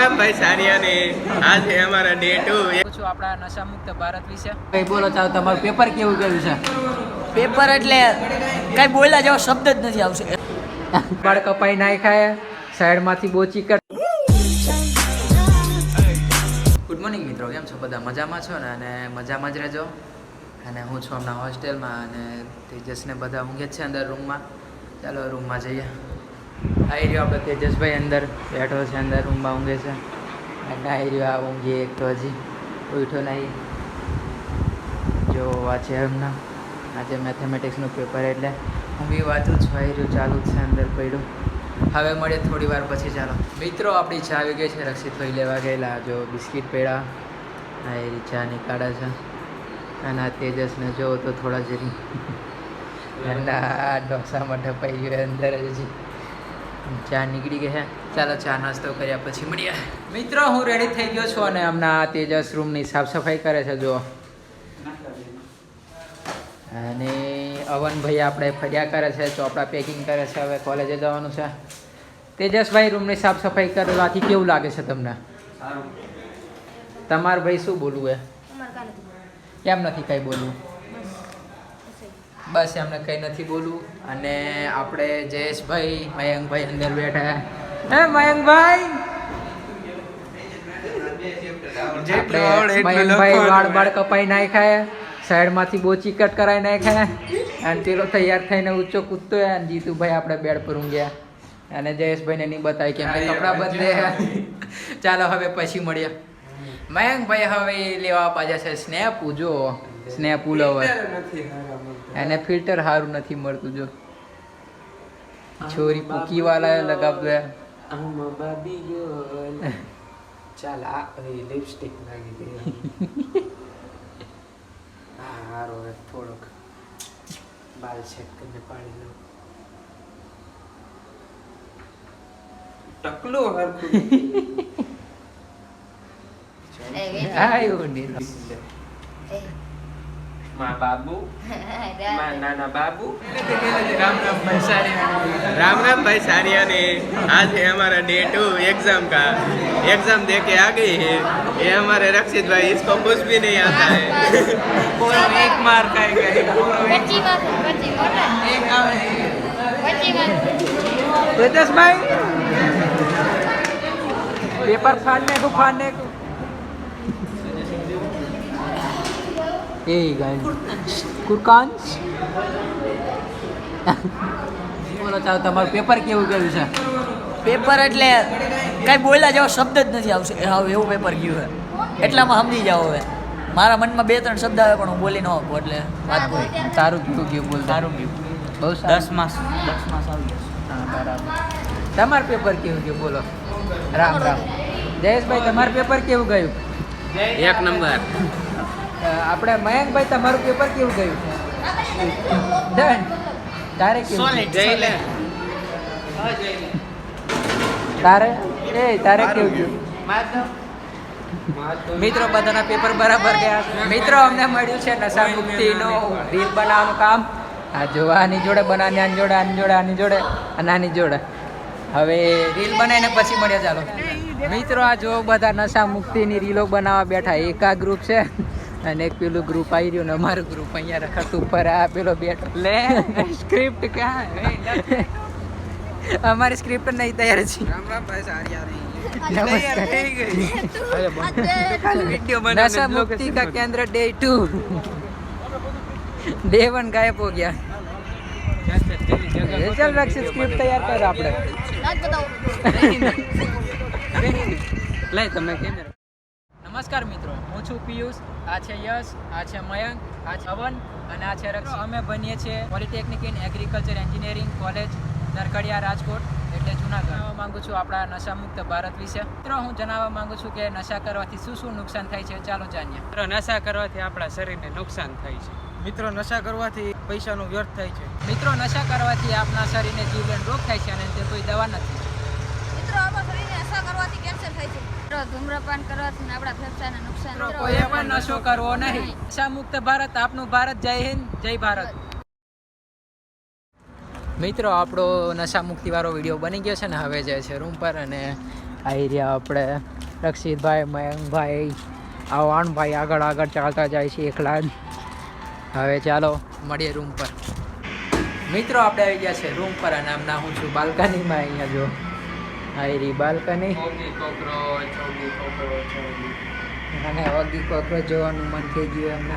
ભાઈ સારિયાને આજે અમારા ડે 2 પૂછું આપણા નશામુક્ત ભારત વિશે કઈ બોલો ચાલો તમારું પેપર કેવું ગયું છે? પેપર એટલે કઈ બોલ્યા જેવો શબ્દ જ નથી આવશે. બાળ કપાઈ નાખાય સાઈડમાંથી બોચી કર. ગુડ મોર્નિંગ મિત્રો, કેમ છો બધા? મજામાં છો ને? અને મજામાં જ રહેજો. અને હું છું હમણાં હોસ્ટેલમાં અને તેજસને બધા ઊંઘે છે અંદર રૂમમાં. ચાલો રૂમમાં જઈએ. આવી રહ્યો આપણે તેજસભાઈ અંદર બેઠો છે, અંદર રૂમમાં ઊંઘે છે. અને આવી રહ્યો આ ઊંઘી એક તો હજી ઉઠ્યો નહીં. જો વાંચે હમણાં આજે મેથેમેટિક્સનું પેપર એટલે હું બી વાંચું છું. આવી રહ્યું ચાલુ જ છે, અંદર પડ્યું. હવે મળીએ થોડી વાર પછી. ચાલો મિત્રો, આપણી ચા આવી ગઈ છે. રક્ષિતભાઈ લેવા ગયેલા. જો બિસ્કિટ પેડા આ એ ચા નીકાળે છે. અને આ તેજસને જો તો થોડા જેરી ઠંડા ઢોસામાં ઢપાઈ ગયો અંદર હજી. ચા નીકળી ગઈ છે. ચાલો ચા નાસ્તો કર્યા પછી મળીએ. મિત્રો, હું રેડી થઈ ગયો છું અને હમણાં તેજસ રૂમની સાફ સફાઈ કરે છે. જો અને અવનભાઈ આપણે ફર્યા કરે છે, ચોપડા પેકિંગ કરે છે. હવે કોલેજે જવાનું છે. તેજસભાઈ, રૂમની સાફ સફાઈ કરવાથી કેવું લાગે છે તમને? તમારે ભાઈ શું બોલવું હે? કેમ નથી કંઈ બોલવું? બસ એમને કંઈ નથી બોલવું. અને આપણે જયેશભાઈ, મયંકભાઈ અંદર બેઠા. હે મયંકભાઈ, મયંકભાઈ વાળ કપાઈ નાખાય, સાઈડમાંથી બોચી કટ કરાવી નાખાય. અને પેલો તૈયાર થઈને ઊંચો કૂદતો હોય. અને જીતુભાઈ આપણે બેડ પર ઊંઘ્યા. અને જયેશભાઈને નહીં બતાવી કેમ કે કપડાં બદલે. ચાલો હવે પછી મળીએ. મયંકભાઈ હવે લેવા પાછા છે સ્નેપ. જો સ્નેપ ઉલવે એને ફિલ્ટર સારું નથી મળતું. જો છોરી પૂકી વાળા લગાવતો. ચાલ આ લિપસ્ટિક લાગી ગઈ. હારો થોડોક બાલ સેટ કરીને પાડી દઉં. ટકલો હરખું માં બાબુ માં નાના બાબુ. राम राम भाई सारिया ने आज है हमारा डे 2 एग्जाम का. एग्जाम दे के आ गई है. ये हमारे रक्षित भाई, इसको कुछ भी नहीं आता है. पूरा एक मार खाएगा. तेजस भाई पेपर फाड़ने को ए गाइस कुरकांश બોલો ચાલો તમારું પેપર કેવું ગયું છે? પેપર એટલે કઈ બોલ્યા જેવો શબ્દ જ નથી આવશે. એવું પેપર ગયું છે. એટલામાં સમજી જાઓ. હવે મારા મનમાં 2-3 શબ્દ આવે પણ હું બોલી ન શકું. એટલે વાત કોઈ સારું ગયું બોલ. સારું ગયું, બહુ 10 માર્ક્સ આવી ગયા. હા બરાબર. તમારું પેપર કેવું ગયું બોલો? રામ રામ. જયેશભાઈ, તમારું પેપર કેવું ગયું? એક નંબર. આપણે મયંકભાઈ, તમારું પેપર કેવું ગયું? ડન. તારે કેવું? જઈ લે. તારે કેવું ગયું? મિત્રો, બધાના પેપર બરાબર ગયા. મિત્રો, અમને મળ્યું છે નશા મુક્તિનો રીલ બનાવવાનું કામ. આ જો આની જોડે બનાવવાની, આની જોડે, આની જોડે, આની જોડે અને આની જોડે. હવે રીલ બનાવીને પછી મળ્યા. ચાલો મિત્રો, આ જો બધા નશા મુક્તિની રીલો બનાવવા બેઠા. એક આ ગ્રુપ છે અને એક પેલું ગ્રુપ આવી રહ્યું ને અમારું ગ્રુપ અહીંયા રખાતું પર. આ પેલો બેઠો લે સ્ક્રિપ્ટ ક્યાં? અમારી સ્ક્રિપ્ટ નહીં તૈયાર છે. नशा मुक्ति का केंद्र डे 2 डे 1 गायब हो गया. चल रक्षित स्क्रिप्ट तैयार कर આપણે. લે તમે કેમેરા. નમસ્કાર મિત્રો, હું છું પિયુષ. આ છે યશ, આ છે મયંક, આ છે અવન અને આ છે રક્ષિત. અમે બનીએ છીએ polytechnic in agriculture engineering college Narakadiya, Rajkot એટલે જુનાગઢ. જણાવવા માંગુ છું આપણા નશામુક્ત ભારત વિશે. મિત્રો, હું જણાવવા માંગુ છું કે નશા કરવાથી શું શું નુકસાન થાય છે. ચાલો જાણીએ. મિત્રો, નશા કરવાથી આપણા શરીરને નુકસાન થાય છે. મિત્રો, નશા કરવાથી પૈસાનો વ્યર્થ થાય છે. મિત્રો, નશા કરવાથી આપણા શરીરને જીવલેણ રોગ થાય છે અને તે કોઈ દવા નથી. મિત્રો, આપણા શરીરને નશા કરવાથી કેન્સર થાય છે. મિત્રો, ધૂમ્રપાન કરવાથી આપણા ફેફસાને નુકસાન. કોઈ પણ નશો કરવો નહીં. નશા મુક્ત ભારત આપનું ભારત. જય હિન્દ, જય ભારત. મિત્રો, આપણો નશા મુક્તિવાળો વિડીયો બની ગયો છે ને હવે જાય છે રૂમ પર. અને આવી રહ્યા આપણે રક્ષિતભાઈ, મયંકભાઈ, આવાનભાઈ આગળ આગળ ચાલતા જાય છે એકલા જ. હવે ચાલો મળીએ રૂમ પર. મિત્રો આપણે આવી ગયા છે રૂમ પર અને આમના હું છું બાલ્કનીમાં. અહીંયા જો આવી રહી બાલ્કની અને ઓગી કોકરોચ જોવાનું મન થઈ ગયું એમને.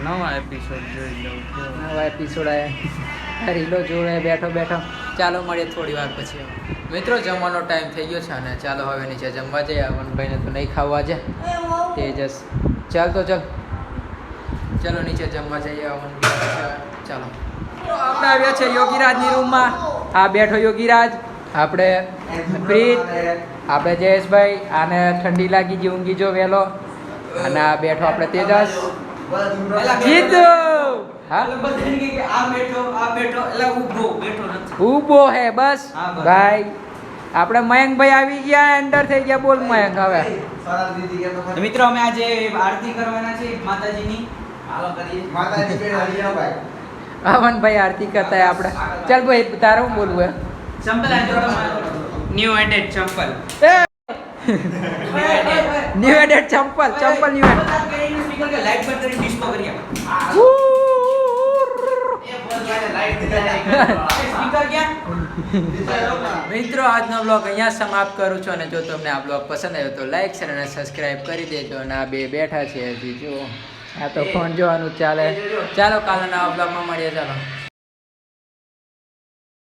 નવા એપિસોડ જોઈ લઉં. નવા એપિસોડ આવ્યા રીલો જોડે બેઠો બેઠો. ચાલો મળીએ થોડી વાર પછી. મિત્રો જમવાનો ટાઈમ થઈ ગયો છે અને ચાલો હવે નીચે જમવા જઈએ. અમનભાઈને તો નહીં ખાવા છે તેજસ. ચાલ તો ચાલ ચાલો નીચે જમવા જઈએ. ચાલો આપણે આવ્યા છે યોગીરાજની રૂમમાં. આ બેઠો યોગીરાજ, આપણે પ્રીત, આપણે જયેશભાઈ. આને ઠંડી લાગી ગઈ, ઊંઘી જો વહેલો. અને આ બેઠો આપણે તેજસ. જીતુ ઊભો હે બસ ભાઈ. આપણે મયંકભાઈ આવી ગયા, એન્ટર થઈ ગયા. બોલ મયંક. હવે મિત્રો અમે આજે આરતી કરવાના છે માતાજીની. આવનભાઈ આરતી કરતા આપણે. ચાલ ભાઈ તારે હું બોલવું હે? ચંપલ ન્યુ એડેડ ચંપલ. ન્યુ એડેડ ચંપલ ન્યુ એડ. લાઈટ બંધ કરી ડિસ્કો કરી મિત્રો આજનો બ્લોગ અહીંયા સમાપ્ત કરું છું. અને જો તમને આ બ્લોગ પસંદ આવ્યો તો લાઈક શેર અને સબસ્ક્રાઈબ કરી દેજો. અને આ બે બેઠા છે હજી જો. આ તો ફોન જોવાનું ચાલે. ચાલો કાલે નવા બ્લોગમાં મળીએ. ચાલો.